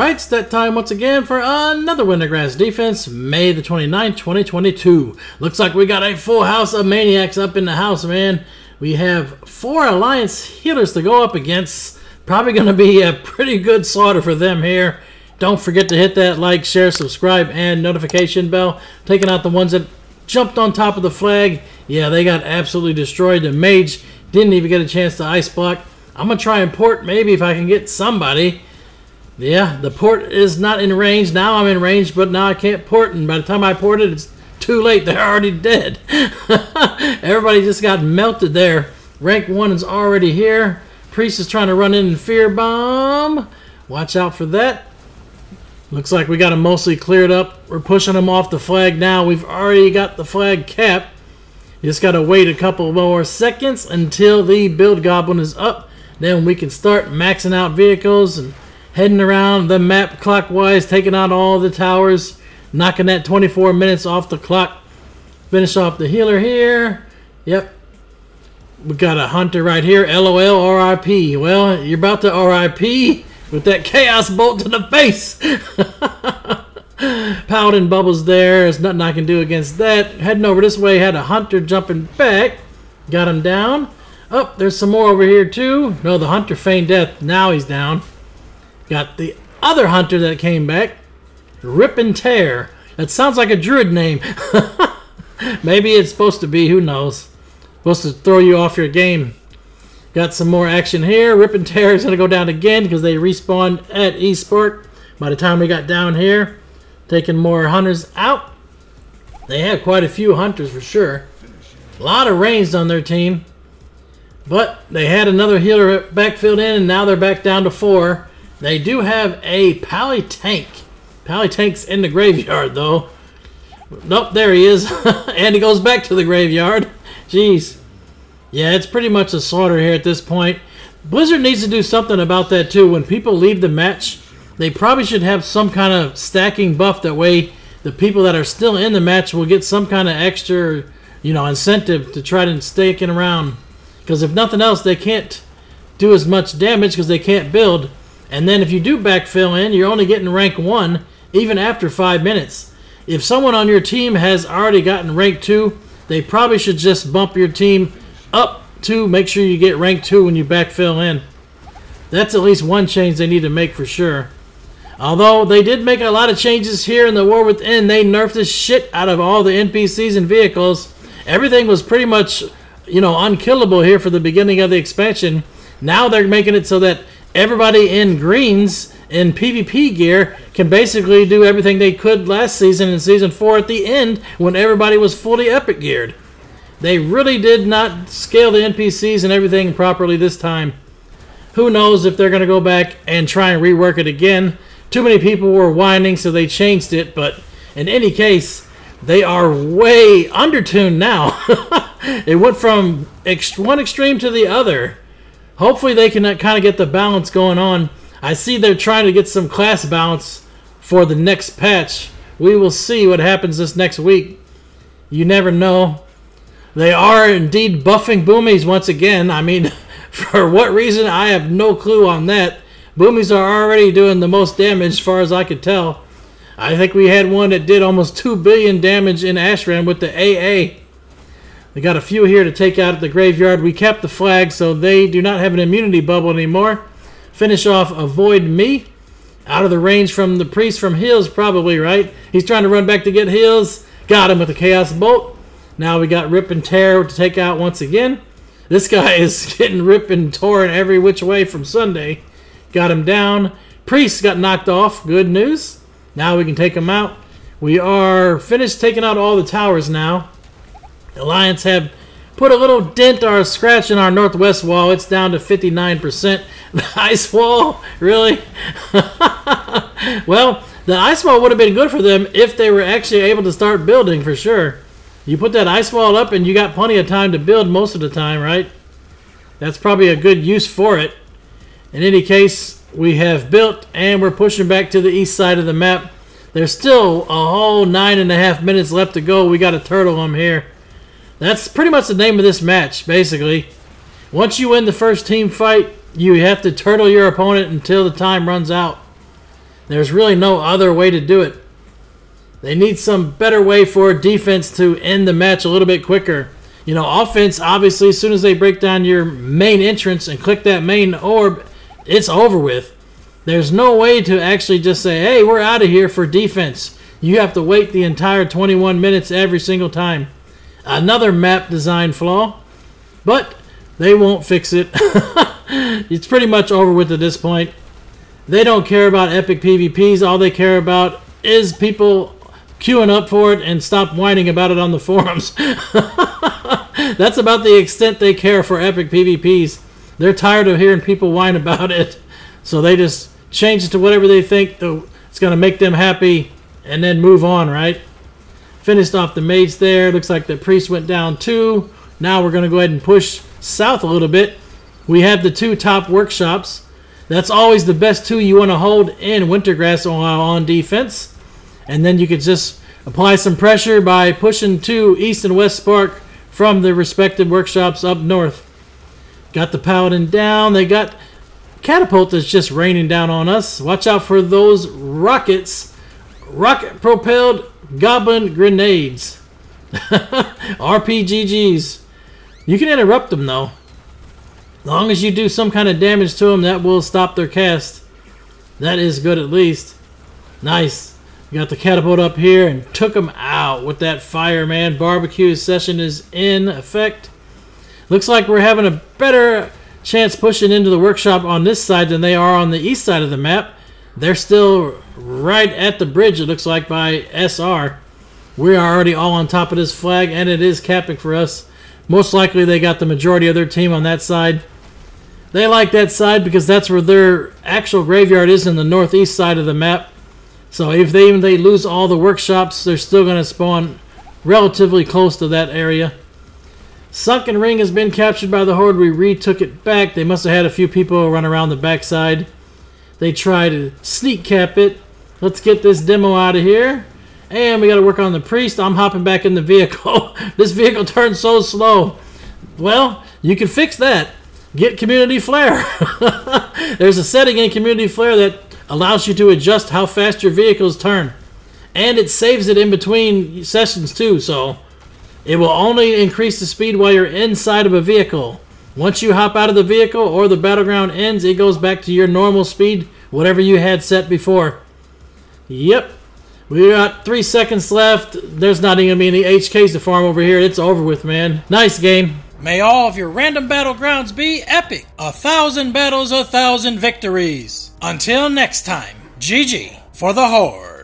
Alright, it's that time once again for another Wintergrasp defense, May the 29th, 2022. Looks like we got a full house of maniacs up in the house, man. We have 4 Alliance healers to go up against. Probably going to be a pretty good slaughter for them here. Don't forget to hit that like, share, subscribe, and notification bell. Taking out the ones that jumped on top of the flag. Yeah, they got absolutely destroyed. The mage didn't even get a chance to ice block. I'm going to try and port maybe if I can get somebody. Yeah, the port is not in range. Now I'm in range, but now I can't port. And by the time I port it, it's too late. They're already dead. Everybody just got melted there. Rank 1 is already here. Priest is trying to run in and fear bomb. Watch out for that. Looks like we got them mostly cleared up. We're pushing them off the flag now. We've already got the flag capped. You just got to wait a couple more seconds until the build goblin is up. Then we can start maxing out vehicles and heading around the map clockwise, taking out all the towers, knocking that 24 minutes off the clock. Finish off the healer here. Yep. We got a hunter right here. LOL RIP. Well, you're about to RIP with that chaos bolt to the face. Paladin bubbles there. There's nothing I can do against that. Heading over this way, had a hunter jumping back. Got him down. Oh, there's some more over here too. No, the hunter feigned death. Now he's down. Got the other hunter that came back. Rip and Tear. That sounds like a druid name. Maybe it's supposed to be. Who knows? Supposed to throw you off your game. Got some more action here. Rip and Tear is going to go down again because they respawned at Esport. By the time we got down here, taking more hunters out. They have quite a few hunters for sure. A lot of ranged on their team. But they had another healer backfilled in, and now they're back down to 4. They do have a Pally Tank. Pally Tank's in the graveyard, though. Nope, there he is. And he goes back to the graveyard. Jeez. Yeah, it's pretty much a slaughter here at this point. Blizzard needs to do something about that, too. When people leave the match, they probably should have some kind of stacking buff. That way, the people that are still in the match will get some kind of extra, incentive to try to stake it around. Because if nothing else, they can't do as much damage because they can't build. And then if you do backfill in, you're only getting rank 1 even after 5 minutes. If someone on your team has already gotten rank 2, they probably should just bump your team up to make sure you get rank 2 when you backfill in. That's at least one change they need to make for sure. Although they did make a lot of changes here in the War Within. They nerfed the shit out of all the NPCs and vehicles. Everything was pretty much, unkillable here for the beginning of the expansion. Now they're making it so that everybody in greens in PvP gear can basically do everything they could last season in Season 4 at the end when everybody was fully epic geared. They really did not scale the NPCs and everything properly this time. Who knows if they're going to go back and try and rework it again. Too many people were whining, so they changed it, but in any case, they are way undertuned now. It went from one extreme to the other. Hopefully they can kind of get the balance going on. I see they're trying to get some class balance for the next patch. We will see what happens this next week. You never know. They are indeed buffing boomies once again. I mean, for what reason, I have no clue on that. Boomies are already doing the most damage as far as I could tell. I think we had one that did almost 2 billion damage in Ashram with the AA. They got a few here to take out at the graveyard. We kept the flag, so they do not have an immunity bubble anymore. Finish off Avoid Me. Out of the range from the priest from heals, probably, right? He's trying to run back to get heals. Got him with the Chaos Bolt. Now we got Rip and Tear to take out once again. This guy is getting ripped and torn every which way from Sunday. Got him down. Priest got knocked off. Good news. Now we can take him out. We are finished taking out all the towers now. Alliance have put a little dent or a scratch in our northwest wall. It's down to 59%. The ice wall? Really? Well, the ice wall would have been good for them if they were actually able to start building for sure. You put that ice wall up and you got plenty of time to build most of the time, right? That's probably a good use for it. In any case, we have built and we're pushing back to the east side of the map. There's still a whole 9.5 minutes left to go. We got a turtle them here. That's pretty much the name of this match, basically. Once you win the first team fight, you have to turtle your opponent until the time runs out. There's really no other way to do it. They need some better way for defense to end the match a little bit quicker. You know, offense, obviously, as soon as they break down your main entrance and click that main orb, it's over with. There's no way to actually just say, hey, we're out of here for defense. You have to wait the entire 21 minutes every single time. Another map design flaw, but they won't fix it. It's pretty much over with at this point. They don't care about epic PvPs. All they care about is people queuing up for it and stop whining about it on the forums. That's about the extent they care for epic PvPs. They're tired of hearing people whine about it, so they just change it to whatever they think it's going to make them happy and then move on, right? Finished off the mage there. Looks like the priest went down too. Now we're going to go ahead and push south a little bit. We have the 2 top workshops. That's always the best 2 you want to hold in Wintergrasp on defense. And then you could just apply some pressure by pushing 2 east and west spark from the respective workshops up north. Got the paladin down. They got catapult that's just raining down on us. Watch out for those rockets. Rocket propelled goblin grenades. RPGGs. You can interrupt them though. As long as you do some kind of damage to them, that will stop their cast. That is good at least. Nice. Got the catapult up here and took them out with that fire, man. Barbecue session is in effect. Looks like we're having a better chance pushing into the workshop on this side than they are on the east side of the map. They're still right at the bridge, it looks like, by SR. We are already all on top of this flag, and it is capping for us. Most likely they got the majority of their team on that side. They like that side because that's where their actual graveyard is, in the northeast side of the map. So if they lose all the workshops, they're still going to spawn relatively close to that area. Sunken Ring has been captured by the Horde. We retook it back. They must have had a few people run around the backside. They try to sneak cap it. Let's get this demo out of here. And we got to work on the priest. I'm hopping back in the vehicle. This vehicle turns so slow. Well, you can fix that. Get Community Flare. There's a setting in Community Flare that allows you to adjust how fast your vehicles turn. And it saves it in between sessions too, so it will only increase the speed while you're inside of a vehicle. Once you hop out of the vehicle or the battleground ends, it goes back to your normal speed, whatever you had set before. Yep. We got 3 seconds left. There's not even going to be any HKs to farm over here. It's over with, man. Nice game. May all of your random battlegrounds be epic. 1,000 battles, 1,000 victories. Until next time, GG for the Horde.